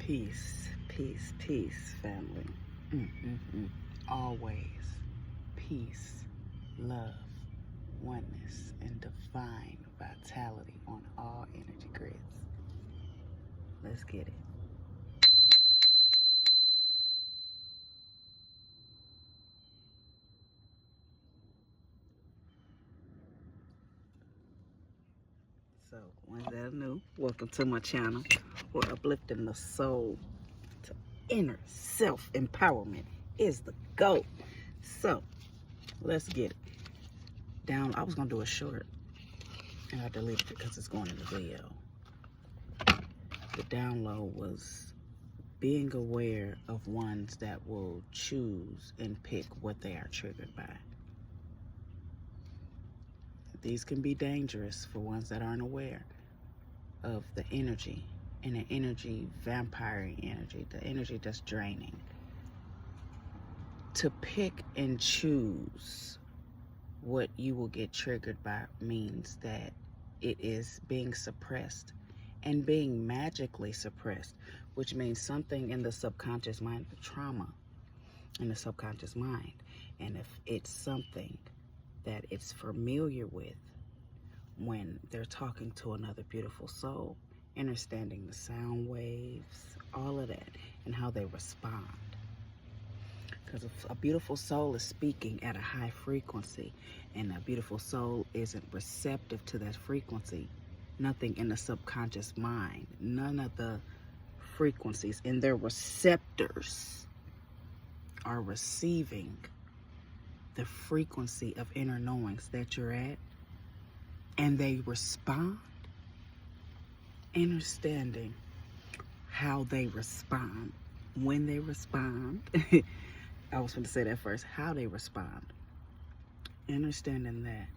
Peace, peace, peace, family. Always peace, love, oneness, and divine vitality on all energy grids. Let's get it. So, ones that are new, welcome to my channel. We're uplifting the soul to inner self-empowerment is the goal. So, let's get it. Down, I was going to do a short, and I deleted it because it's going in the video. The download was being aware of ones that will choose and pick what they are triggered by. These can be dangerous for ones that aren't aware of the energy, and the energy, vampire energy, the energy that's draining. To pick and choose what you will get triggered by means that it is being suppressed and being magically suppressed, which means something in the subconscious mind, the trauma in the subconscious mind. And if it's something that it's familiar with, when they're talking to another beautiful soul, understanding the sound waves, all of that, and how they respond. Because if a beautiful soul is speaking at a high frequency and a beautiful soul isn't receptive to that frequency, nothing in the subconscious mind, none of the frequencies in their receptors are receiving the frequency of inner knowings that you're at, and they respond. Understanding how they respond, when they respond. I was going to say that first, how they respond. Understanding that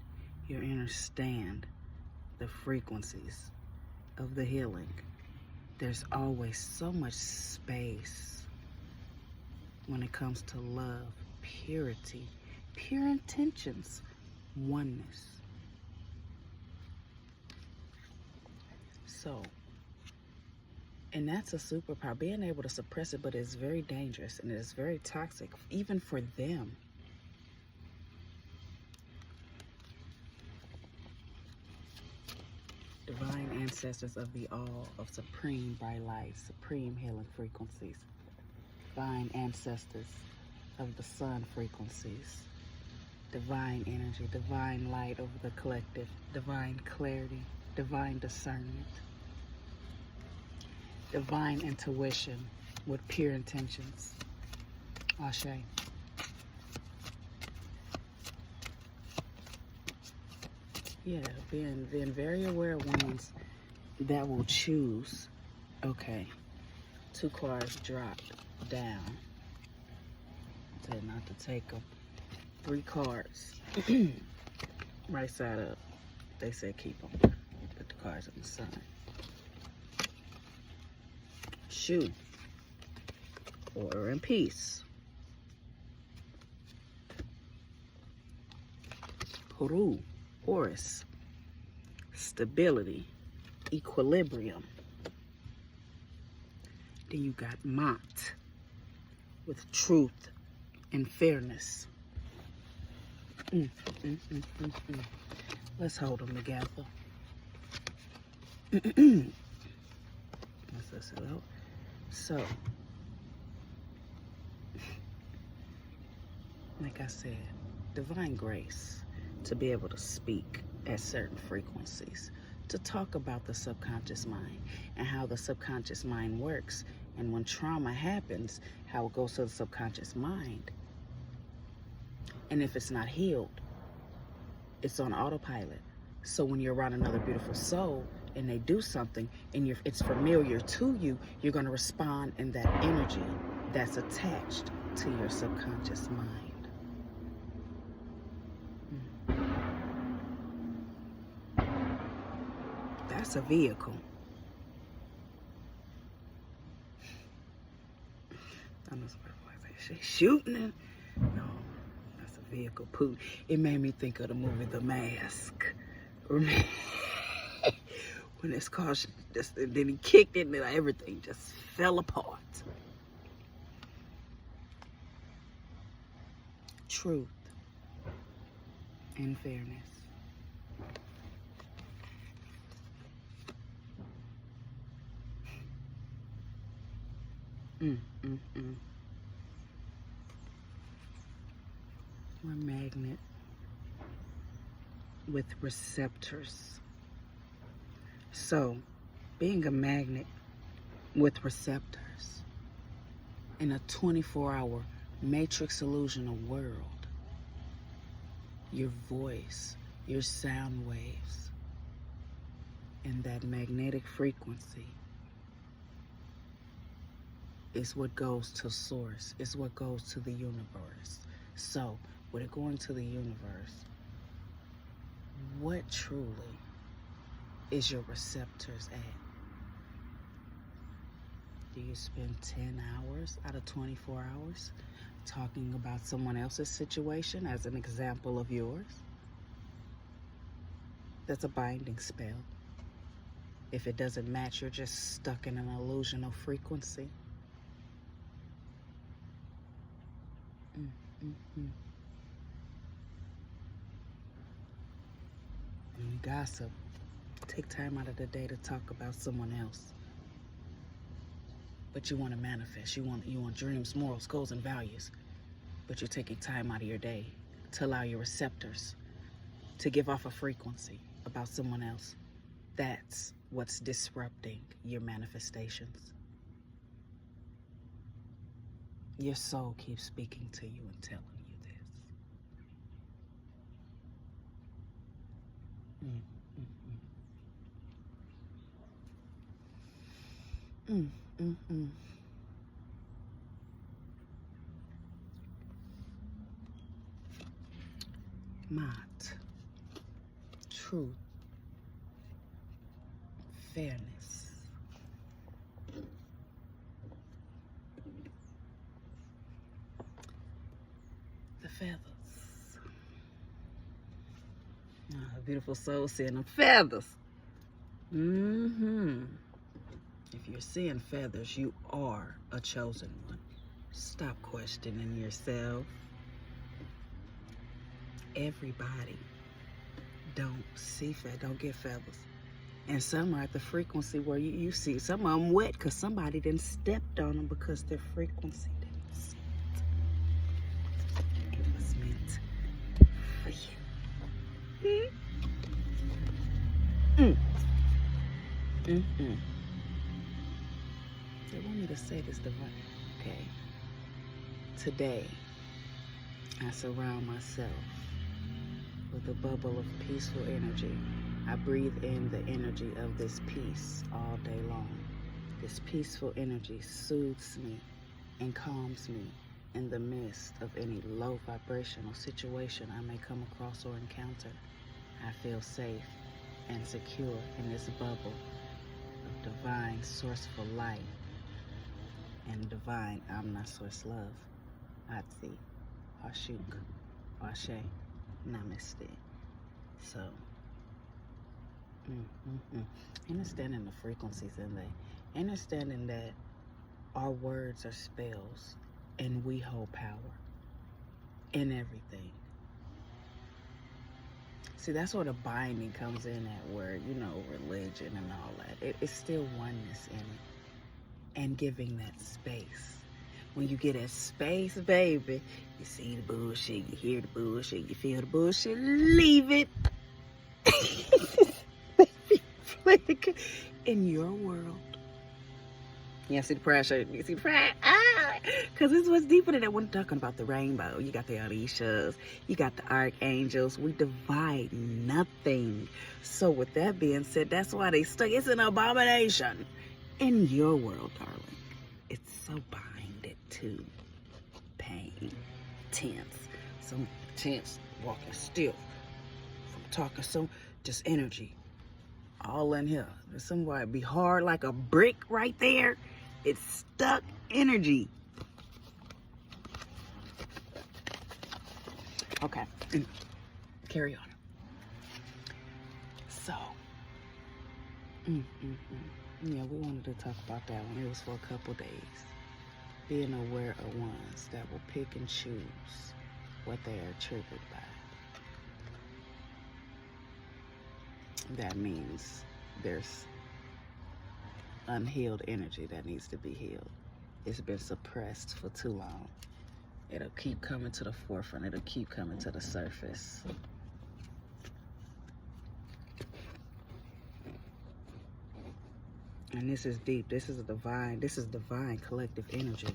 you understand the frequencies of the healing. There's always so much space when it comes to love, purity, pure intentions, oneness. So, and that's a superpower, being able to suppress it, but it's very dangerous and it is very toxic, even for them. Divine ancestors of the all, of supreme bright light, supreme healing frequencies. Divine ancestors of the sun frequencies. Divine energy, divine light over the collective, divine clarity, divine discernment. Divine intuition with pure intentions. Ashe. Yeah, being very aware of ones that will choose. Okay, 2 cards dropped down. Said not to take them. 3 cards. Right side up. They said keep them. Put the cards on the side. Shoe. Order and peace. Peru. Horus. Stability. Equilibrium. Then you got Mott with truth and fairness. Let's hold them together. Let's listen out. So, like I said, divine grace to be able to speak at certain frequencies, to talk about the subconscious mind and how the subconscious mind works, and when trauma happens, how it goes to the subconscious mind. And if it's not healed, it's on autopilot. So when you're around another beautiful soul and they do something and it's familiar to you, you're going to respond in that energy that's attached to your subconscious mind. That's a vehicle. I know somebody like she's shooting it. No, that's a vehicle. Putin. It made me think of the movie The Mask. when this car just, and then he kicked it and everything just fell apart. Truth and fairness. We're a magnet with receptors. So, being a magnet with receptors in a 24-hour matrix illusional world, your voice, your sound waves, and that magnetic frequency is what goes to source, is what goes to the universe. So, with it going to the universe, what truly is your receptors at? Do you spend 10 hours out of 24 hours talking about someone else's situation as an example of yours? That's a binding spell. If it doesn't match, you're just stuck in an illusional frequency. When you gossip, take time out of the day to talk about someone else. But you want to manifest. You want dreams, morals, goals, and values. But you're taking time out of your day to allow your receptors to give off a frequency about someone else. That's what's disrupting your manifestations. Your soul keeps speaking to you and telling you this. Mat. Truth. Fairness. The feathers. A beautiful soul seeing them feathers. If you're seeing feathers, you are a chosen one. Stop questioning yourself. Everybody don't get feathers. And some are at the frequency where you see some of them wet because somebody didn't stepped on them because their frequency didn't sit. It was meant for you. They want me to say this, divine. Okay. Today, I surround myself with a bubble of peaceful energy. I breathe in the energy of this peace all day long. This peaceful energy soothes me and calms me in the midst of any low vibrational situation I may come across or encounter. I feel safe and secure in this bubble of divine sourceful light and divine Amna source love. Atsi, Ashuk, Ashe, Namaste. So, understanding the frequencies in there, understanding that our words are spells and we hold power in everything. See, that's where the binding comes in at, where, religion and all that. It's still oneness in it. And giving that space. When you get that space, baby, you see the bullshit, you hear the bullshit, you feel the bullshit, leave it. In your world. Yeah, see the pressure. You see the pressure? Because this was deeper than that. When talking about the rainbow, you got the Alishas, you got the archangels. We divide nothing. So with that being said, that's why they stuck. It's an abomination in your world, darling. It's so binded to pain, tense. Some tense, walking still, from talking so just energy. All in here. There's somebody be hard like a brick right there. It's stuck energy. Okay, carry on. So, Yeah, we wanted to talk about that one. It was for a couple days. Being aware of ones that will pick and choose what they are triggered by. That means there's unhealed energy that needs to be healed. It's been suppressed for too long. It'll keep coming to the forefront. It'll keep coming to the surface. And this is deep. This is divine collective energy.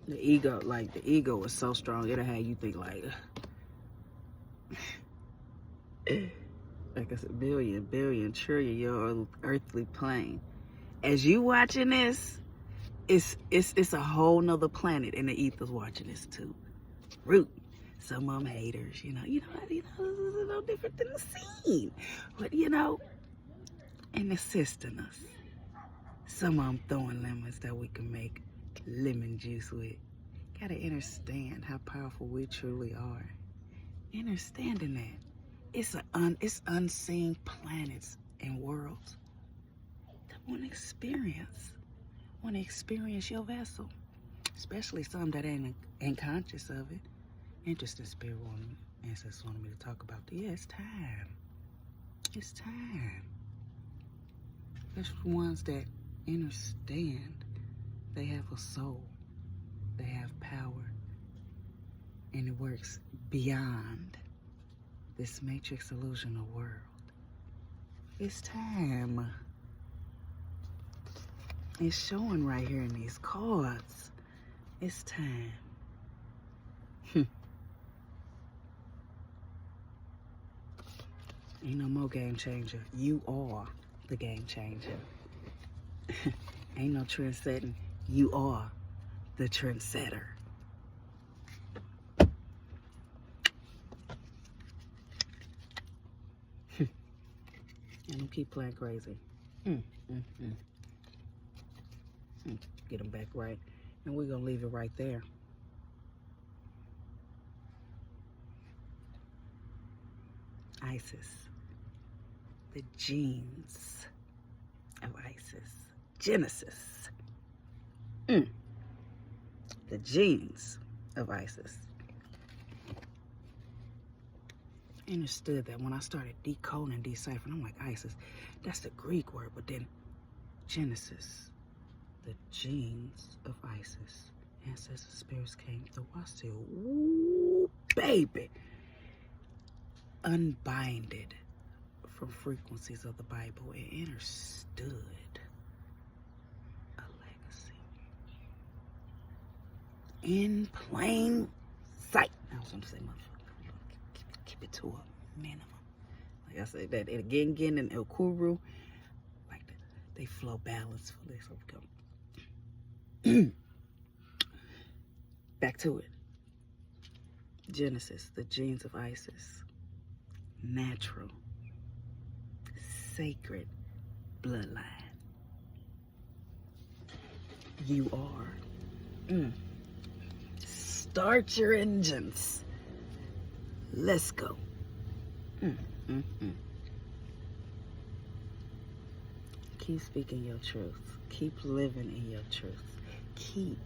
The ego is so strong, it'll have you think like it's a billion, trillion your earthly plane. As you watching this, it's a whole nother planet, and the ether's watching this too. Root. Some of them haters, this is no different than the scene. But and assisting us. Some of them throwing lemons that we can make lemon juice with. Gotta understand how powerful we truly are. Understanding that it's unseen planets and worlds that want to experience your vessel, especially some that ain't conscious of it. Interesting spirit ancestors wanted me to talk about. Yeah, it's time. It's time. There's ones that understand they have a soul, they have power, and it works beyond this matrix illusional world. It's time. It's showing right here in these cards. It's time. Ain't no more game changer. You are the game changer. Ain't no trend setting. You are the trendsetter. And them keep playing crazy. Get them back right. And we're going to leave it right there. Isis. The genes of Isis. Genesis. The genes of Isis. I understood that when I started decoding and deciphering. I'm like, Isis, that's the Greek word, but then Genesis, the genes of Isis. Ancestor spirits came through. I said, ooh, baby. Unbinded from frequencies of the Bible and understood a legacy in plain sight. I was going to say, motherfucker, keep it to a minimum. Like I said, that again and El Kuru, like that, they flow balancefully. So we go back to it. Genesis, the genes of Isis. Natural, sacred bloodline. You are. Start your engines. Let's go. Keep speaking your truth. Keep living in your truth. Keep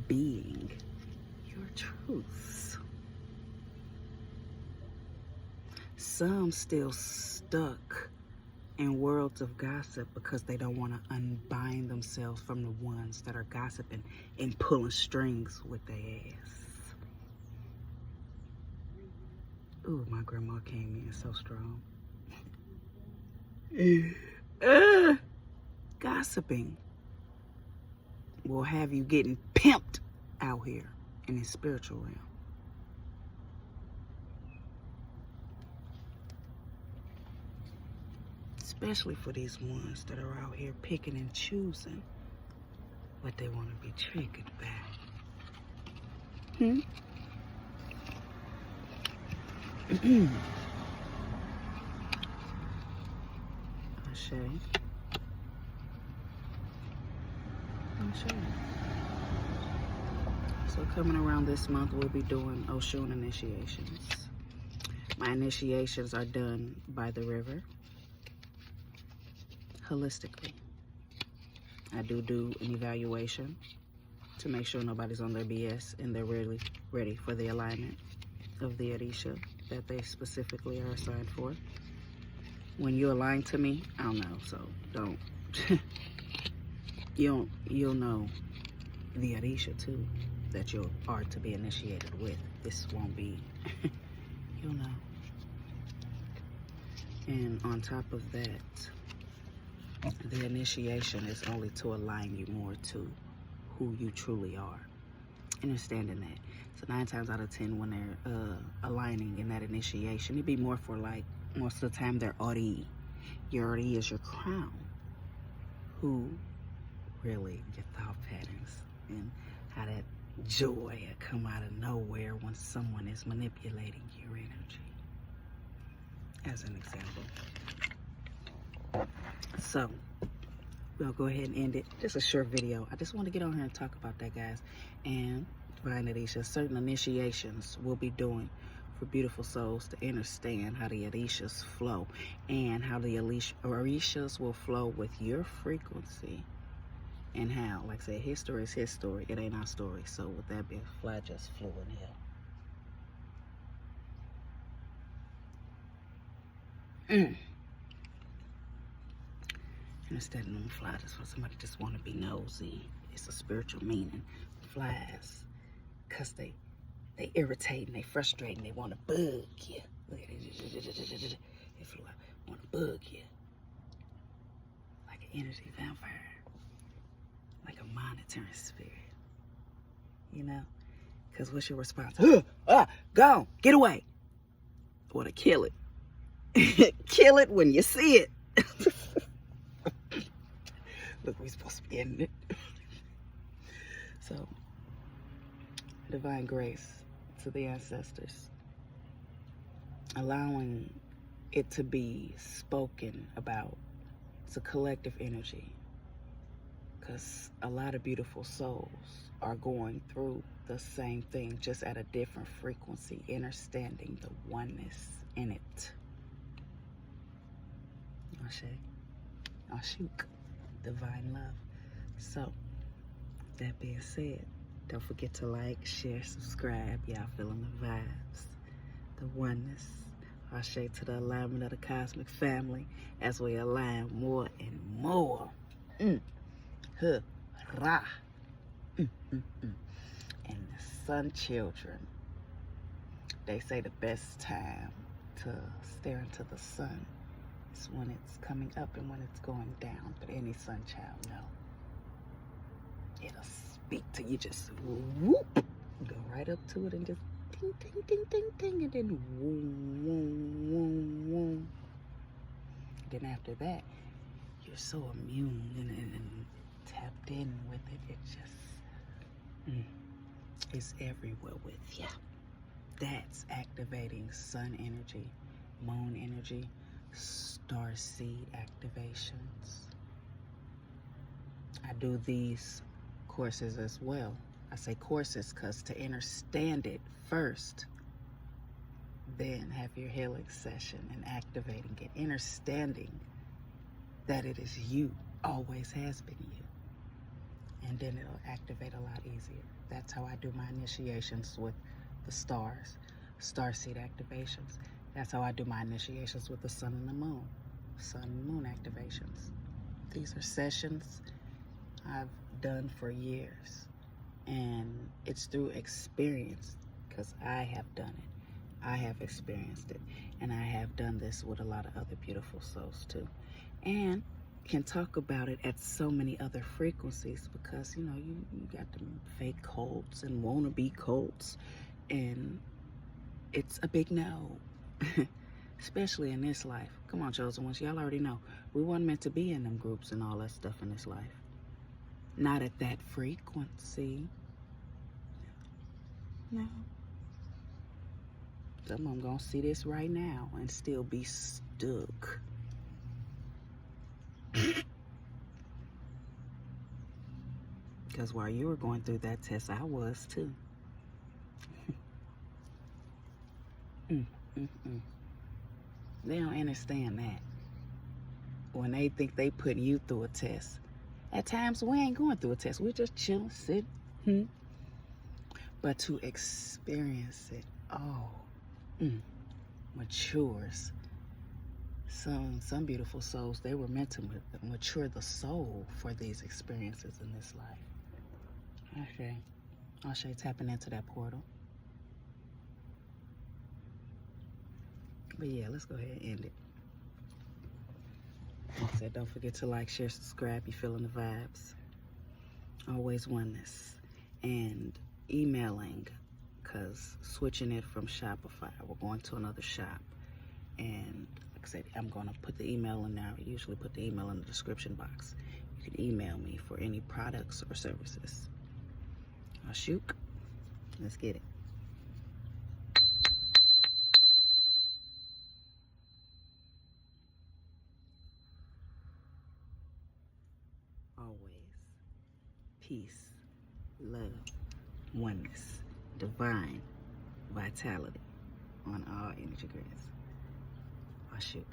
being your truth. Some still stuck in worlds of gossip because they don't want to unbind themselves from the ones that are gossiping and pulling strings with their ass. Ooh, my grandma came in so strong. Gossiping will have you getting pimped out here in the spiritual realm. Especially for these ones that are out here picking and choosing what they want to be triggered by. Ashe. So coming around this month, we'll be doing Oshun initiations. My initiations are done by the river. holistically. I do an evaluation to make sure nobody's on their BS and they're really ready for the alignment of the Orisha that they specifically are assigned for. When you align to me, I'll know, so don't. You'll know the Orisha too that you are to be initiated with. This won't be, you'll know. And on top of that, the initiation is only to align you more to who you truly are. Understanding that. So 9 times out of 10 when they're aligning in that initiation, it'd be more for like, most of the time they're Ori. Your Ori is your crown. Who really, your thought patterns and how that joy come out of nowhere when someone is manipulating your energy. As an example. So, we'll go ahead and end it. Just a short video. I just want to get on here and talk about that, guys. And Divine Orisha, certain initiations we'll be doing for beautiful souls to understand how the Orishas flow and how the Orishas will flow with your frequency. And how, like I said, his story is his story. It ain't our story. So with that being, fly just flew in here. Instead of them fly just for somebody just want to be nosy. It's a spiritual meaning. Flies, because they irritate and they frustrate and they want to bug you. Look at it. They fly, want to bug you. Like an energy vampire. Like a monitoring spirit. You know? Because what's your response? Go, get away. Want to kill it. Kill it when you see it. Look, we're supposed to be ending it. So, divine grace to the ancestors. Allowing it to be spoken about. It's a collective energy. Because a lot of beautiful souls are going through the same thing, just at a different frequency, understanding the oneness in it. Ashe. Ashuk. Divine love. So, that being said, don't forget to like, share, subscribe. Y'all feeling the vibes, the oneness. Ashe to the alignment of the cosmic family as we align more and more. Ra. And the sun children. They say the best time to stare into the sun is when it's coming up and when it's going down. But any sun child know. It'll speak to you, just whoop. Go right up to it and just ting, ting, ting, ting, ting. And then woom, woom, woom, woom. And then after that, you're so immune and tapped in with it. It just is everywhere with you. That's activating sun energy, moon energy, star seed activations. I do these courses as well. I say courses because to understand it first, then have your healing session and activating it, understanding that it is you, always has been you. And then it'll activate a lot easier. That's how I do my initiations with the stars, starseed activations. That's how I do my initiations with the sun and the moon, sun and moon activations. These are sessions I've done for years, and it's through experience because I have done it. I have experienced it, and I have done this with a lot of other beautiful souls too. And can talk about it at so many other frequencies because, you know, you got them fake cults and wannabe cults, and it's a big no, especially in this life. Come on, chosen ones, y'all already know. We weren't meant to be in them groups and all that stuff in this life. Not at that frequency. No. Some of them gonna see this right now and still be stuck. Because while you were going through that test, I was too. They don't understand that. when they think they putting you through a test. At times we ain't going through a test. We're just chilling, sitting. But to experience it, matures. Some beautiful souls, they were meant to mature the soul for these experiences in this life. Okay. Ashe, tapping into that portal. But yeah, let's go ahead and end it. Like I said, don't forget to like, share, subscribe. You feeling the vibes. Always oneness. And emailing, because switching it from Shopify, we're going to another shop. And like I said, I'm going to put the email in there. I usually put the email in the description box. You can email me for any products or services. Ashuk, let's get it. Always peace, love, oneness, divine vitality on all energy grids. Ashuk.